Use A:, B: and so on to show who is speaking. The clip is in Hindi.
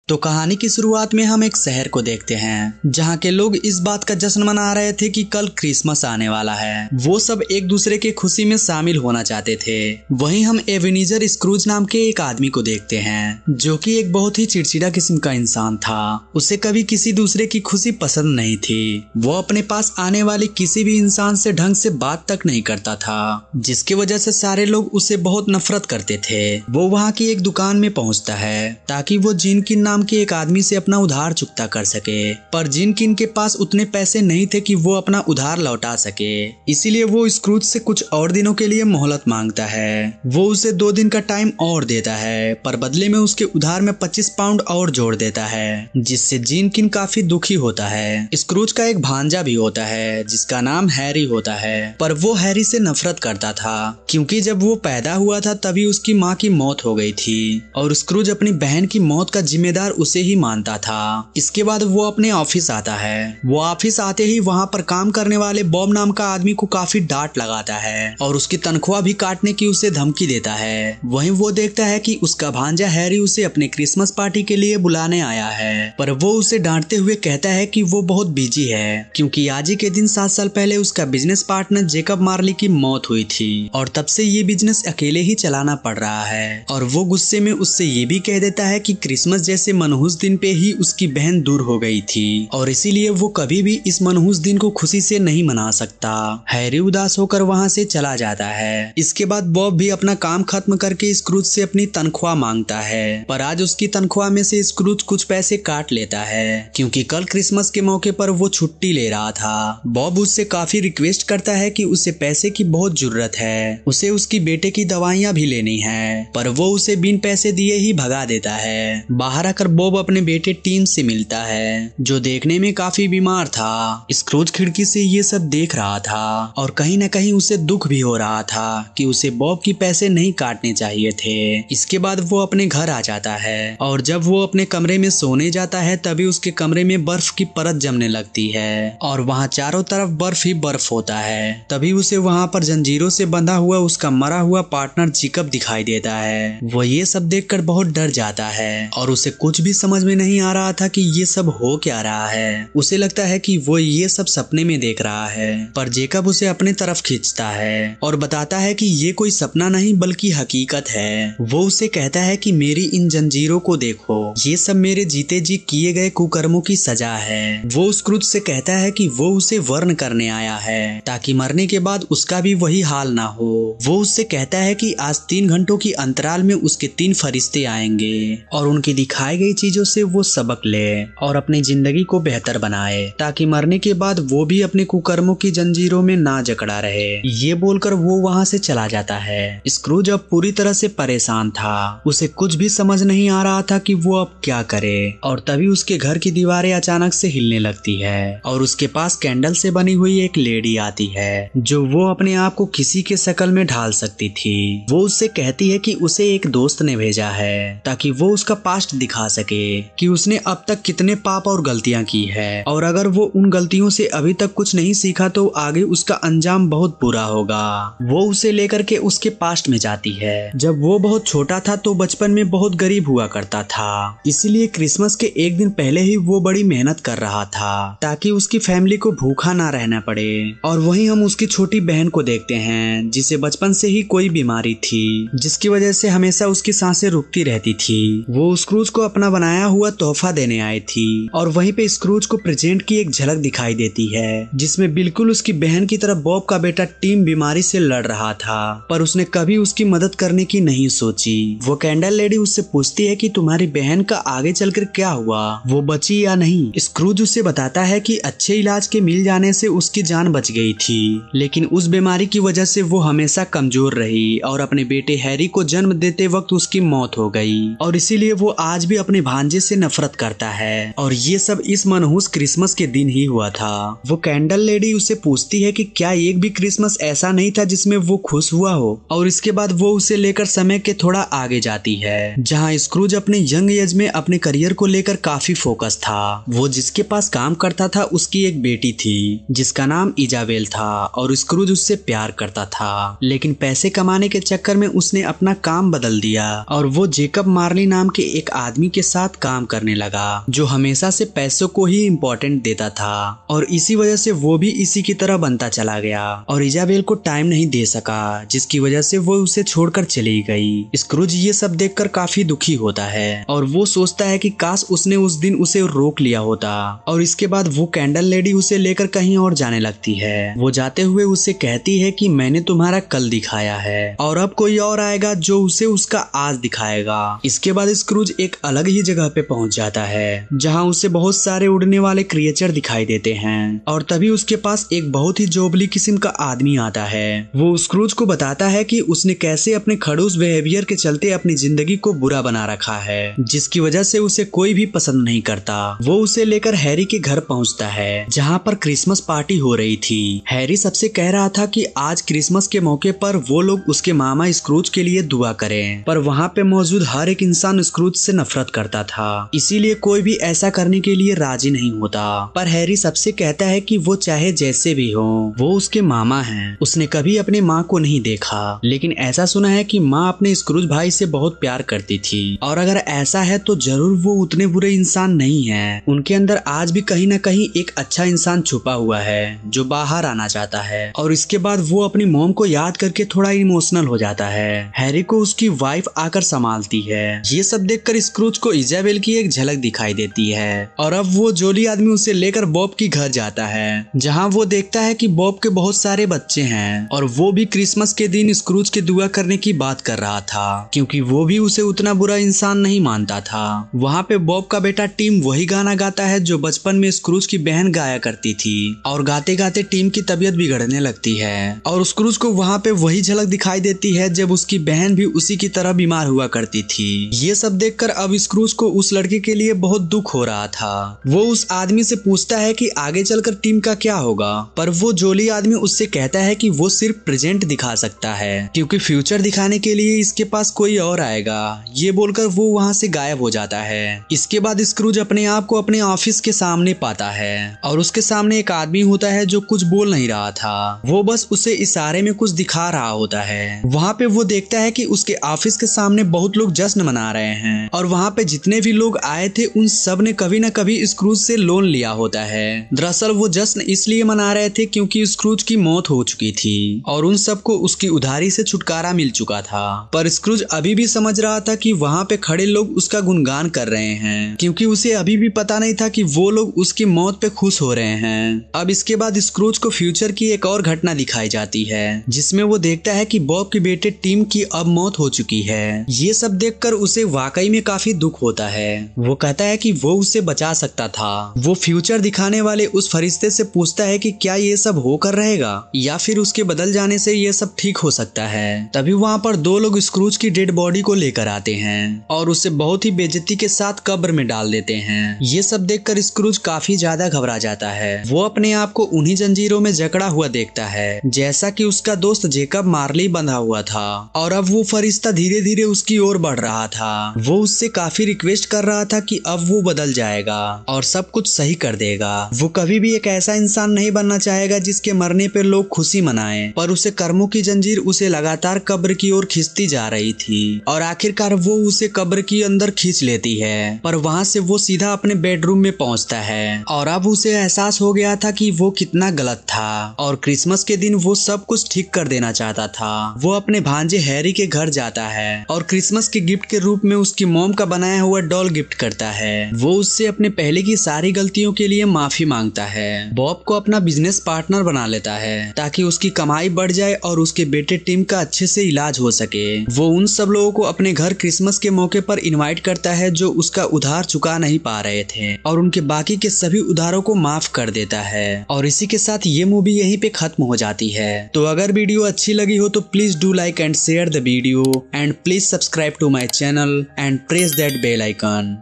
A: तो कहानी की शुरुआत में हम एक शहर को देखते हैं जहाँ के लोग इस बात का जश्न मना रहे थे कि कल क्रिसमस आने वाला है। वो सब एक दूसरे के खुशी में शामिल होना चाहते थे। वहीं हम एवेनिजर स्क्रूज नाम के एक आदमी को देखते हैं जो कि एक बहुत ही चिड़चिड़ा किस्म का इंसान था। उसे कभी किसी दूसरे की खुशी पसंद नहीं थी। वो अपने पास आने वाले किसी भी इंसान से ढंग से बात तक नहीं करता था, जिसकी वजह से सारे लोग उससे बहुत नफरत करते थे। वो वहाँ की एक दुकान में पहुँचता है ताकि वो जिनकिन नाम के एक आदमी से अपना उधार चुकता कर सके, पर जिनकिन के पास उतने पैसे नहीं थे कि वो अपना उधार लौटा सके। इसीलिए वो स्क्रूज से कुछ और दिनों के लिए मोहलत मांगता है। वो उसे 2 दिन का टाइम और देता है, पर बदले में उसके उधार में 25 पाउंड और जोड़ देता है, जिससे जिनकिन काफी दुखी होता है। स्क्रूज का एक भांजा भी होता है जिसका नाम हैरी होता है, पर वो हैरी से नफरत करता था क्योंकि जब वो पैदा हुआ था तभी उसकी माँ की मौत हो गई थी और स्क्रूज अपनी बहन की मौत का जिम्मेदार उसे ही मानता था। इसके बाद वो अपने ऑफिस आता है। वो ऑफिस आते ही वहाँ पर काम करने वाले बॉब नाम का आदमी को काफी डांट लगाता है और उसकी तनख्वाह भी काटने की उसे धमकी देता है। वहीं वो देखता है कि उसका भांजा हैरी उसे अपने क्रिसमस पार्टी के लिए बुलाने आया है, पर वो उसे डांटते हुए कहता है कि वो बहुत बिजी है क्योंकि आज ही के दिन 7 साल पहले उसका बिजनेस पार्टनर जेकब मार्ली की मौत हुई थी और तब से ये बिजनेस अकेले ही चलाना पड़ रहा है। और वो गुस्से में उससे ये भी कह देता है कि क्रिसमस जैसे मनहूस दिन पे ही उसकी बहन दूर हो गई थी और इसीलिए वो कभी भी इस मनहूस दिन को खुशी से नहीं मना सकता। हैरी उदास होकर वहाँ से चला जाता है। इसके बाद बॉब भी अपना काम खत्म करके स्क्रूज से अपनी तनख्वाह मांगता है, पर आज उसकी तनख्वाह में से स्क्रूज कुछ पैसे काट लेता है क्योंकि कल क्रिसमस के मौके पर वो छुट्टी ले रहा था। बॉब उससे काफी रिक्वेस्ट करता है कि उसे पैसे की बहुत जरूरत है, उसे उसकी बेटे की दवाइयाँ भी लेनी है, पर वो उसे बिन पैसे दिए ही भगा देता है। बाहर आकर बॉब अपने बेटे टीम से मिलता है जो देखने में काफी बीमार था। स्क्रूज खिड़की से ये सब देख रहा था और कहीं न कहीं उसे दुख भी हो रहा था कि उसे बॉब की पैसे नहीं काटने चाहिए थे। इसके बाद वो अपने घर आ जाता है और जब वो अपने कमरे में सोने जाता है तभी उसके कमरे में बर्फ की परत जमने लगती है और वहाँ चारों तरफ बर्फ ही बर्फ होता है। तभी उसे वहाँ पर जंजीरों से बंधा हुआ उसका मरा हुआ पार्टनर जेकब दिखाई देता है। वो ये सब देखकर बहुत डर जाता है और उसे कुछ भी समझ में नहीं आ रहा था कि ये सब हो क्या रहा है। उसे लगता है कि वो ये सब सपने में देख रहा है, पर जेकब उसे अपने तरफ खींचता है और बताता है कि ये कोई सपना नहीं बल्कि हकीकत है। वो उसे कहता है कि मेरी इन जंजीरों को देखो, ये सब मेरे जीते जी किए गए कुकर्मों की सजा है। वो स्क्रूज से कहता है कि वो उसे वर्ण करने आया है ताकि मरने के बाद उसका भी वही हाल ना हो। वो उससे कहता है कि आज 3 घंटों की अंतराल में उसके 3 फरिश्ते आएंगे और उनकी दिखाई गई चीजों से वो सबक ले और अपनी जिंदगी को बेहतर बनाए ताकि मरने के बाद वो भी अपने कुकर्मों की जंजीरों में ना जकड़ा रहे। ये बोलकर वो वहाँ से चला जाता है। स्क्रूज अब पूरी तरह से परेशान था। उसे कुछ भी समझ नहीं आ रहा था कि वो अब क्या करे और तभी उसके घर की दीवारें अचानक से हिलने लगती है और उसके पास कैंडल से बनी हुई एक लेडी आती है जो वो अपने आप को किसी के शक्ल में ढाल सकती थी। वो उससे कहती है कि उसे एक दोस्त ने भेजा है ताकि वो उसका पास्ट दिखा सके कि उसने अब तक कितने पाप और गलतियां की है और अगर वो उन गलतियों से अभी तक कुछ नहीं सीखा तो आगे उसका अंजाम बहुत बुरा होगा। वो उसे लेकर के उसके पास्ट में जाती है। जब वो बहुत छोटा था तो बचपन में बहुत गरीब हुआ करता था, इसीलिए क्रिसमस के एक दिन पहले ही वो बड़ी मेहनत कर रहा था ताकि उसकी फैमिली को भूखा ना रहना पड़े। और वहीं हम उसकी छोटी बहन को देखते हैं जिसे बचपन से ही कोई बीमारी थी जिसकी वजह से हमेशा उसकी सांसें रुकती रहती थी। वो स्क्रूज को अपना बनाया हुआ तोहफा देने आई थी और वहीं पे स्क्रूज को प्रेजेंट की एक झलक दिखाई देती है जिसमें बिल्कुल उसकी बहन की तरह बॉब का बेटा टीम बीमारी से लड़ रहा था, पर उसने कभी उसकी मदद करने की नहीं सोची। वो कैंडल लेडी उससे पूछती है कि तुम्हारी बहन का आगे चलकर क्या हुआ, वो बची या नहीं। स्क्रूज उसे बताता है कि अच्छे इलाज के मिल जाने से उसकी जान बच गई थी, लेकिन उस बीमारी की वजह से वो हमेशा कमजोर रही और अपने बेटे हैरी को जन्म देते वक्त उसकी मौत हो गई और इसीलिए वो आज भी अपने भांजे से नफरत करता है और ये सब इस मनहूस क्रिसमस के दिन ही हुआ था। वो कैंडल लेडी उसे पूछती है कि क्या एक भी क्रिसमस ऐसा नहीं था जिसमें वो खुश हुआ हो और इसके बाद वो उसे लेकर समय के थोड़ा आगे जाती है जहाँ स्क्रूज अपने यंग एज में अपने करियर को लेकर काफी फोकस था। वो जिसके पास काम करता था उसकी एक बेटी थी जिसका नाम इजाबेल था और स्क्रूज उससे प्यार करता था, लेकिन पैसे कमाने के चक्कर में उसने अपना काम बदल दिया और वो जेकब मार्ली नाम के एक आदमी के साथ काम करने लगा, जो हमेशा से पैसों को ही इम्पोर्टेंट देता था और इसी वजह से वो भी इसी की तरह बनता चला गया और इजाबेल को टाइम नहीं दे सका, जिसकी वजह से वो उसे छोड़कर चली गई। स्क्रूज ये सब देखकर काफी दुखी होता है और वो सोचता है कि काश उसने उस दिन उसे रोक लिया होता। और इसके बाद वो कैंडल लेडी उसे लेकर कहीं और जाने लगती है। वो जाते हुए उसे कहती है कि मैंने तुम्हारा कल दिखाया है और अब कोई और आएगा जो उसे उसका आज दिखाएगा। इसके बाद स्क्रूज एक अलग ही जगह पे पहुंच जाता है जहां उसे बहुत सारे उड़ने वाले क्रिएचर दिखाई देते हैं और तभी उसके पास एक बहुत ही जोबली किस्म का आदमी आता है। वो स्क्रूज को बताता है कि उसने कैसे अपने खड़ूस बिहेवियर के चलते अपनी जिंदगी को बुरा बना रखा है, जिसकी वजह से उसे कोई भी पसंद नहीं करता। वो उसे लेकर हैरी के घर पहुंचता है जहां पर क्रिसमस पार्टी हो रही थी। हैरी सबसे कह रहा था कि आज क्रिसमस के मौके पर वो लोग उसके मामा स्क्रूज के लिए दुआ करें, पर वहां पे मौजूद हर एक इंसान स्क्रूज से नफरत करता था, इसीलिए कोई भी ऐसा करने के लिए राजी नहीं होता। पर हैरी सबसे कहता है कि वो चाहे जैसे भी हो, वो उसके मामा हैं। उसने कभी अपने माँ को नहीं देखा, लेकिन ऐसा सुना है कि माँ अपने स्क्रूज भाई से बहुत प्यार करती थी और अगर ऐसा है तो जरूर वो उतने बुरे इंसान नहीं है। उनके अंदर आज भी कहीं ना कहीं एक अच्छा इंसान छुपा हुआ है जो बाहर आना चाहता है। और इसके बाद वो अपनी मॉम को याद करके थोड़ा इमोशनल हो जाता है। हैरी को उसकी वाइफ आकर संभालती है। ये सब देखकर स्क्रूज को इजाबेल की एक झलक दिखाई देती है और अब वो जोली आदमी उसे लेकर बॉब की घर जाता है, जहाँ वो देखता है कि बॉब के बहुत सारे बच्चे हैं और वो भी क्रिसमस के दिन स्क्रूज के दुआ करने की बात कर रहा था, क्योंकि वो भी उसे उतना बुरा इंसान नहीं मानता था। वहाँ पे बॉब का बेटा टीम वही गाना गाता है जो बचपन में स्क्रूज की बहन गाया करती थी और गाते गाते टीम की तबीयत बिगड़ने लगती है और स्क्रूज को वहाँ पे वही झलक दिखाई देती है जब उसकी बहन भी उसी की तरह बीमार हुआ करती थी। ये सब देखकर अब स्क्रूज को उस लड़के के लिए बहुत दुख हो रहा था। वो उस आदमी से पूछता है कि आगे चलकर टीम का क्या होगा, पर वो जोली आदमी उससे कहता है कि वो सिर्फ प्रेजेंट दिखा सकता है क्योंकि फ्यूचर दिखाने के लिए इसके पास कोई और आएगा। ये बोलकर वो वहाँ से गायब हो जाता है। इसके बाद स्क्रूज अपने आप को अपने ऑफिस के सामने पाता है और उसके सामने एक आदमी होता है जो कुछ बोल नहीं रहा था, वो बस उसे इशारे में कुछ दिखा रहा होता है। वहाँ पे वो देखता है कि उसके ऑफिस के सामने बहुत लोग जश्न मना रहे हैं और वहाँ पे जितने भी लोग आए थे उन सब ने कभी न कभी स्क्रूज से लोन लिया होता है। दरअसल वो जश्न इसलिए मना रहे थे क्योंकि स्क्रूज की मौत हो चुकी थी और उन सबको उसकी उधारी से छुटकारा मिल चुका था। पर स्क्रूज अभी भी समझ रहा था कि वहाँ पे खड़े लोग उसका गुणगान कर रहे हैं, क्योंकि उसे अभी भी पता नहीं था कि वो लोग उसकी मौत पे खुश हो रहे हैं। अब इसके बाद स्क्रूज को फ्यूचर की एक और घटना दिखाई जाती है जिसमें वो देखता है कि बॉब के बेटे टीम की अब मौत हो चुकी है। ये सब देखकर उसे वाकई में काफी दुख होता है। वो कहता है कि वो उसे बचा सकता था। वो फ्यूचर दिखाने वाले उस फरिश्ते से पूछता है कि क्या ये सब होकर रहेगा या फिर उसके बदल जाने से ये सब ठीक हो सकता है। तभी वहाँ पर दो लोग स्क्रूज की डेड बॉडी को लेकर आते हैं और उसे बहुत ही बेइज्जती के साथ कब्र में डाल देते हैं। ये सब देखकर स्क्रूज काफी ज्यादा घबरा जाता है। वो अपने आप को उन्हीं जंजीरों में जकड़ा हुआ देखता है जैसा कि उसका दोस्त जेकब मार्ली बंधा हुआ था और अब वो फरिश्ता धीरे धीरे उसकी ओर बढ़ रहा था। वो उससे काफी रिक्वेस्ट कर रहा था कि अब वो बदल जाएगा और सब कुछ सही कर देगा। वो कभी भी एक ऐसा इंसान नहीं बनना चाहेगा जिसके मरने पर लोग खुशी मनाएं, पर उसे कर्मों की जंजीर उसे लगातार कब्र की ओर खींचती जा रही थी और आखिरकार वो उसे कब्र की अंदर खींच लेती है। पर वहाँ से वो सीधा अपने बेडरूम में पहुँचता है और अब उसे एहसास हो गया था कि वो कितना गलत था और क्रिसमस के दिन वो सब कुछ ठीक कर देना चाहता था। वो अपने भांजे हैरी के घर जाता है और क्रिसमस के गिफ्ट के रूप में उसकी मॉम का बनाया हुआ डॉल गिफ्ट करता है। वो उससे अपने पहले की सारी गलतियों के लिए माफी मांगता है। बॉब को अपना बिजनेस पार्टनर बना लेता है ताकि उसकी कमाई बढ़ जाए और उसके बेटे टीम का अच्छे से इलाज हो सके। वो उन सब लोगों को अपने घर क्रिसमस के मौके पर इनवाइट करता है जो उसका उधार चुका नहीं पा रहे थे और उनके बाकी के सभी उधारों को माफ कर देता है। और इसी के साथ ये मूवी यहीं पे खत्म हो जाती है। तो अगर वीडियो अच्छी लगी हो तो please do like and share the video and please subscribe to my channel and press that bell icon.